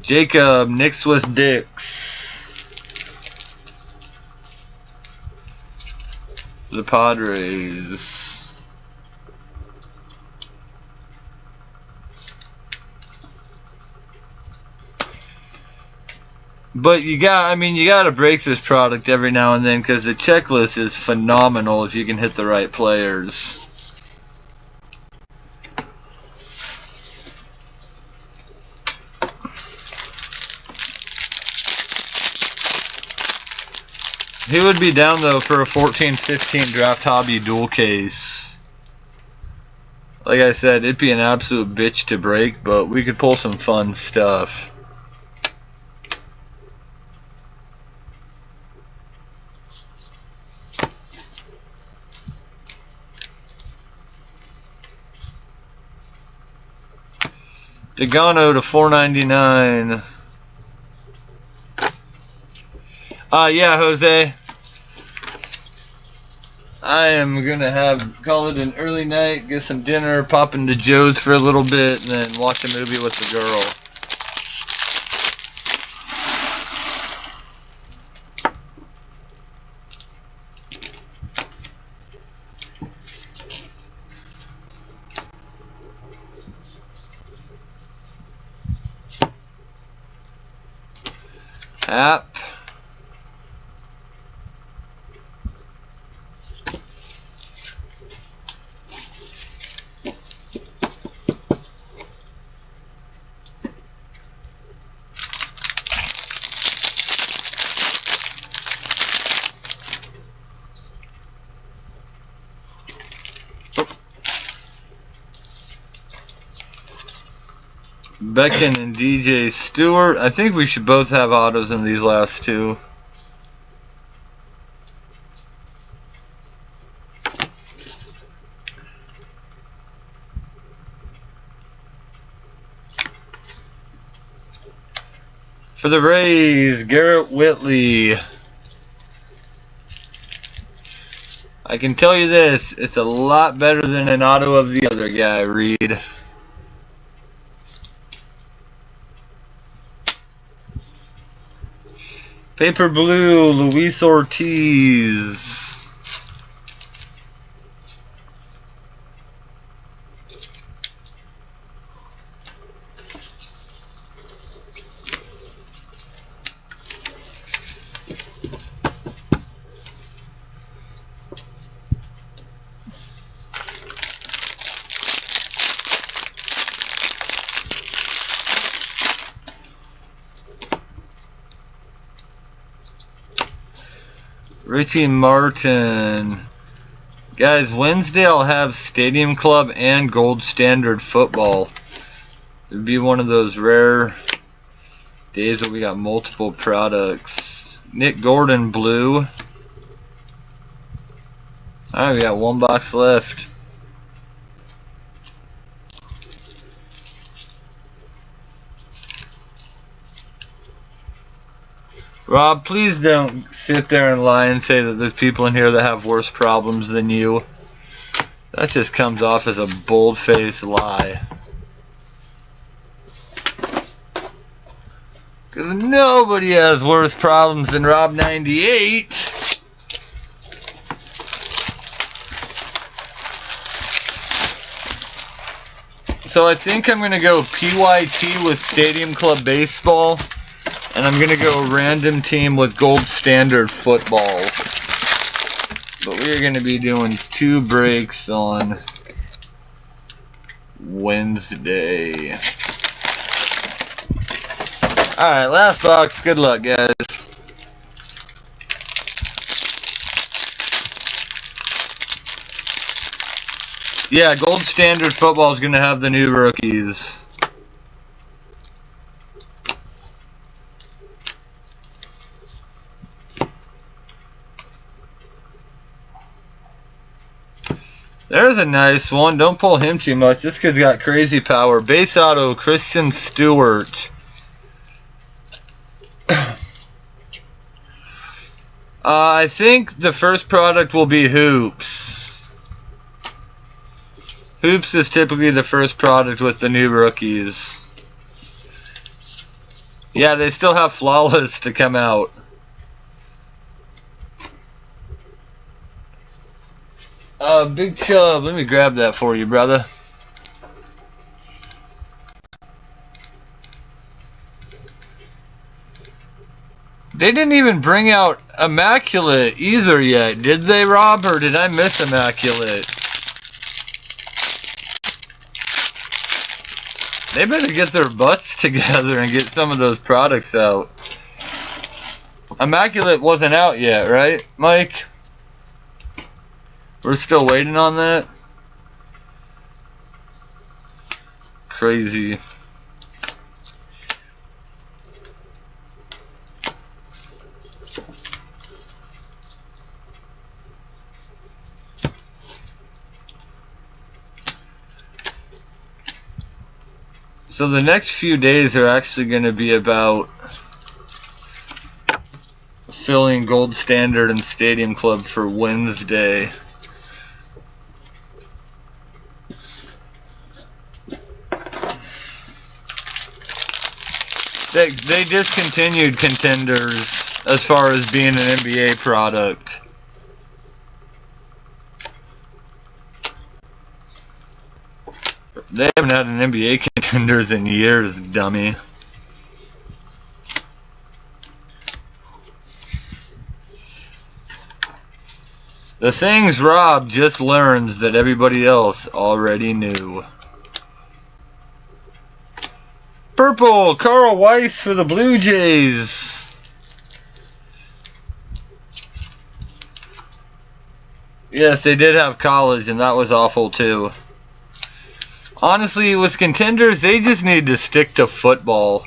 Jacob Nicks with Dicks. The Padres. But you got to break this product every now and then because the checklist is phenomenal if you can hit the right players. He would be down though for a 14-15 draft hobby dual case. Like I said, it'd be an absolute bitch to break, but we could pull some fun stuff. Degano to $4.99. Yeah, Jose. I am gonna call it an early night, get some dinner, pop into Joe's for a little bit, and then watch a movie with the girl. App. Becken and DJ Stewart. I think we should both have autos in these last two. For the Rays, Garrett Whitley. I can tell you this, it's a lot better than an auto of the other guy, Reed. Paper Blue, Luis Ortiz. Richie Martin. Guys, Wednesday I'll have Stadium Club and Gold Standard football. It'd be one of those rare days where we got multiple products. Nick Gordon blue. Alright, we got one box left. Rob, please don't sit there and lie and say that there's people in here that have worse problems than you. That just comes off as a bold-faced lie. Because nobody has worse problems than Rob 98. So I think I'm going to go PYT with Stadium Club Baseball. And I'm going to go random team with Gold Standard football. But we are going to be doing 2 breaks on Wednesday. Alright, last box. Good luck, guys. Yeah, Gold Standard football is going to have the new rookies. There's a nice one. Don't pull him too much. This kid's got crazy power. Base auto, Christian Stewart. I think the first product will be Hoops. Hoops is typically the first product with the new rookies. Yeah, they still have Flawless to come out. Big Chubb, let me grab that for you, brother. They didn't even bring out Immaculate either yet, did they, Rob? Or did I miss Immaculate? They better get their butts together and get some of those products out. Immaculate wasn't out yet, right, Mike? We're still waiting on that. crazy. So the next few days are actually going to be about filling Gold Standard and Stadium Club for Wednesday. They discontinued Contenders as far as being an NBA product. They haven't had an NBA Contenders in years, dummy. The things Rob just learns that everybody else already knew. Purple, Carl Weiss for the Blue Jays. Yes, they did have college, and that was awful too. Honestly, with Contenders, they just need to stick to football.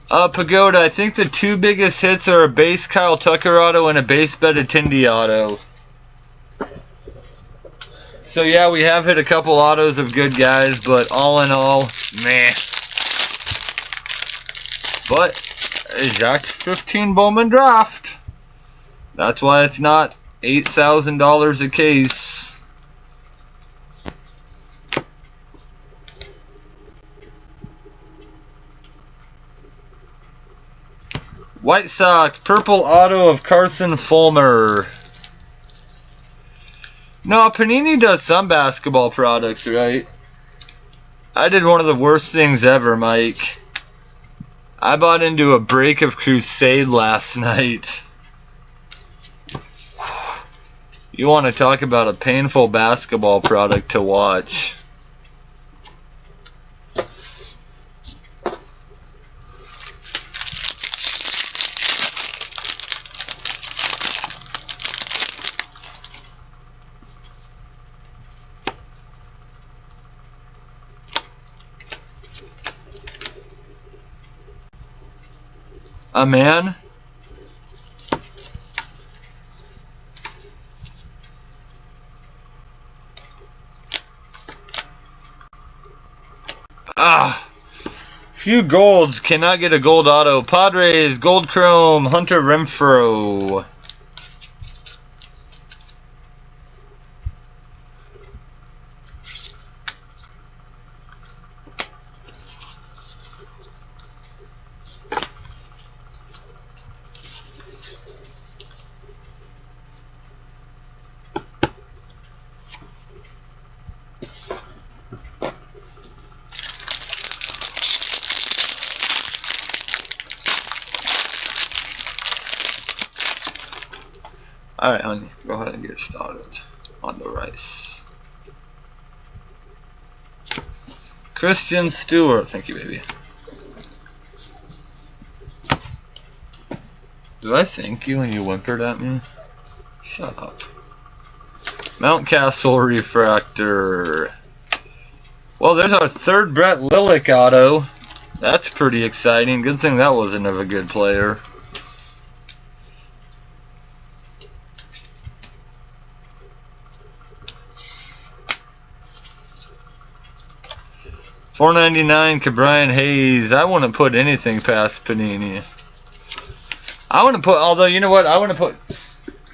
Pagoda, I think the two biggest hits are a base Kyle Tucker auto and a base Benintendi auto. So yeah, we have hit a couple autos of good guys, but all in all, meh. But Jacques 15 Bowman draft. That's why it's not $8,000 a case. White Sox, purple auto of Carson Fulmer. No, Panini does some basketball products, right? I did one of the worst things ever, Mike. I bought into a break of Crusade last night. You want to talk about a painful basketball product to watch. A man? Few golds, cannot get a gold auto. Padres, gold chrome, Hunter Renfroe. Alright, honey, go ahead and get started on the rice. Christian Stewart, thank you, baby. Did I thank you when you whimpered at me? Shut up. Mountcastle Refractor. Well, there's our third Brett Lillick auto. That's pretty exciting. Good thing that wasn't of a good player. $4.99 Cabrian Hayes. I wouldn't put anything past Panini. I wouldn't put, although you know what, I wouldn't put,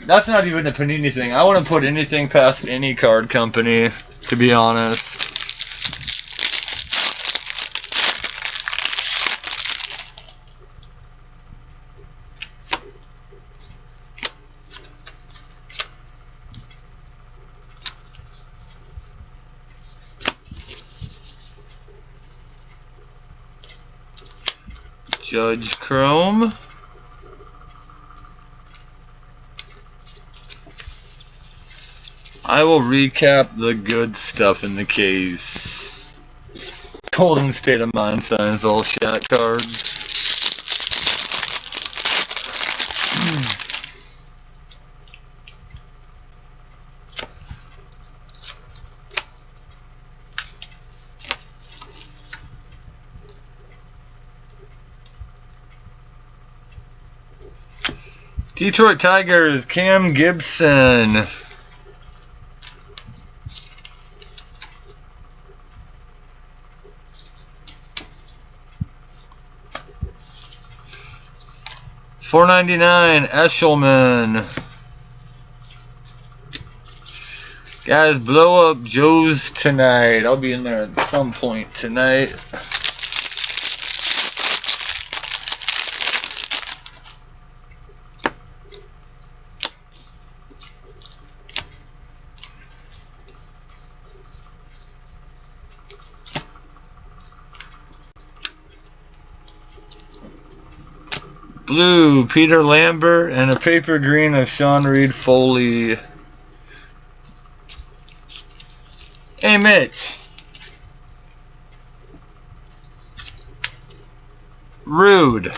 that's not even a Panini thing. I wouldn't put anything past any card company, to be honest. Judge Chrome. I will recap the good stuff in the case. Golden State of Mind signs all shot cards. Detroit Tigers, Cam Gibson. $4.99, Eshelman. Guys, blow up Joe's tonight. I'll be in there at some point tonight. Blue, Peter Lambert, and a paper green of Sean Reed Foley. Hey, Mitch. Rude.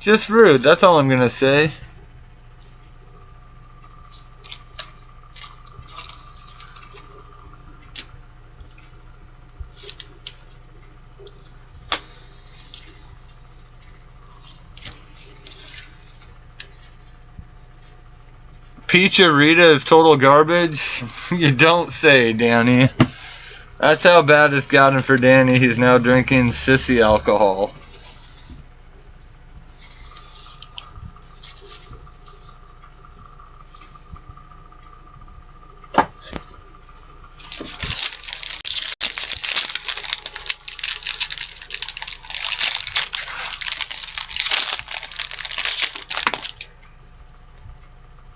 Just rude, that's all I'm gonna say. Peach-a-Rita is total garbage? You don't say, Danny. That's how bad it's gotten for Danny. He's now drinking sissy alcohol.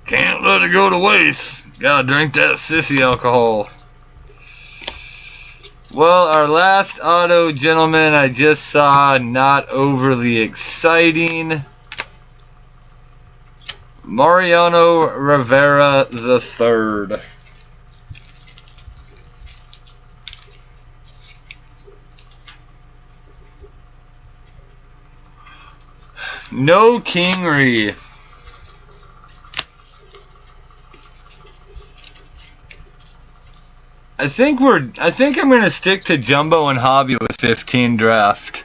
Can't let it go to waste. Gotta drink that sissy alcohol. Well, our last auto, gentlemen, I just saw, not overly exciting. Mariano Rivera III. No Kingery. I think I'm gonna stick to Jumbo and Hobby with 15 draft.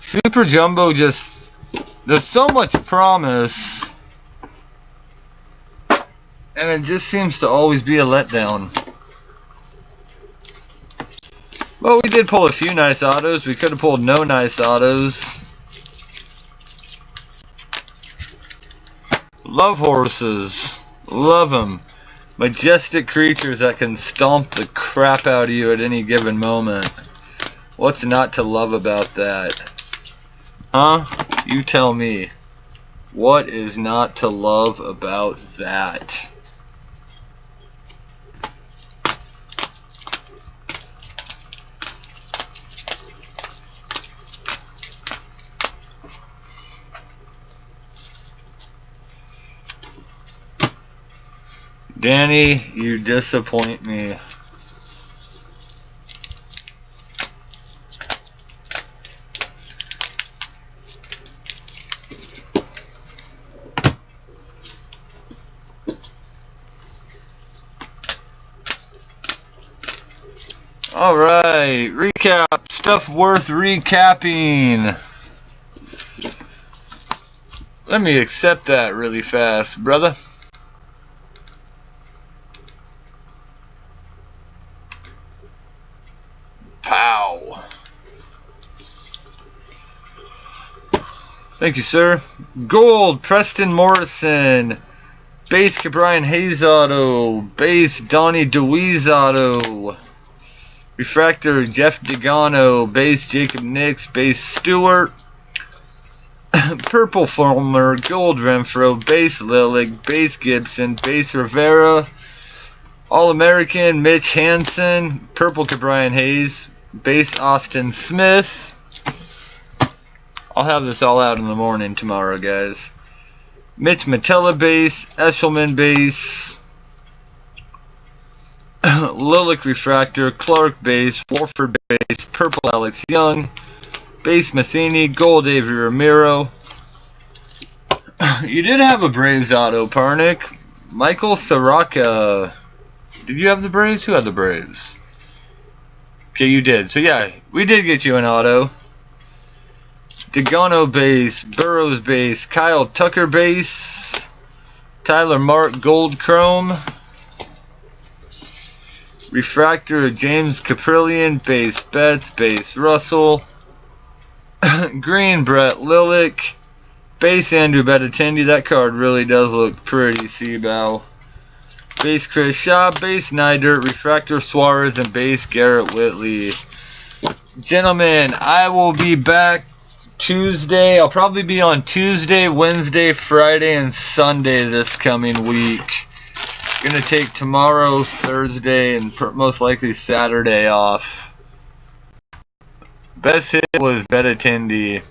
Super Jumbo there's so much promise, and it just seems to always be a letdown. Well, we did pull a few nice autos. We could have pulled no nice autos. Love horses. Love them. Majestic creatures that can stomp the crap out of you at any given moment. What's not to love about that? Huh? You tell me. What is not to love about that? Danny, you disappoint me. Alright, recap. Stuff worth recapping. Let me accept that really fast, brother. Pow. Thank you, sir. Gold, Preston Morrison. Base, Brian Hayes auto. Base, Donnie DeWeese auto. Refractor, Jeff Degano. Base, Jacob Nix. Base, Stewart. Purple Fulmer. Gold, Renfro. Base, Lilig. Base, Gibson. Base, Rivera. All-American, Mitch Hansen. Purple, Brian Hayes. Base, Austin Smith. I'll have this all out in the morning tomorrow, guys. Mitch Matella base, Eshelman base, Lilik refractor, Clark base, Warford base, purple Alex Young, base Matheny, gold Avery Ramiro. You did have a Braves auto, Parnick. Michael Soraka. Did you have the Braves? Who had the Braves? Okay, you did. So yeah, we did get you an auto. Degano base, Burrows base, Kyle Tucker base, Tyler Mark gold chrome, refractor James Caprillion, base Betts, base Russell, green Brett Lillick, base Andrew Benintendi. That card really does look pretty, Seabow. Base Chris Shaw, base Nydirt, refractor Suarez, and base Garrett Whitley. Gentlemen, I will be back Tuesday. I'll probably be on Tuesday, Wednesday, Friday, and Sunday this coming week. Gonna take tomorrow, Thursday, and most likely Saturday off. Best hit was Benintendi.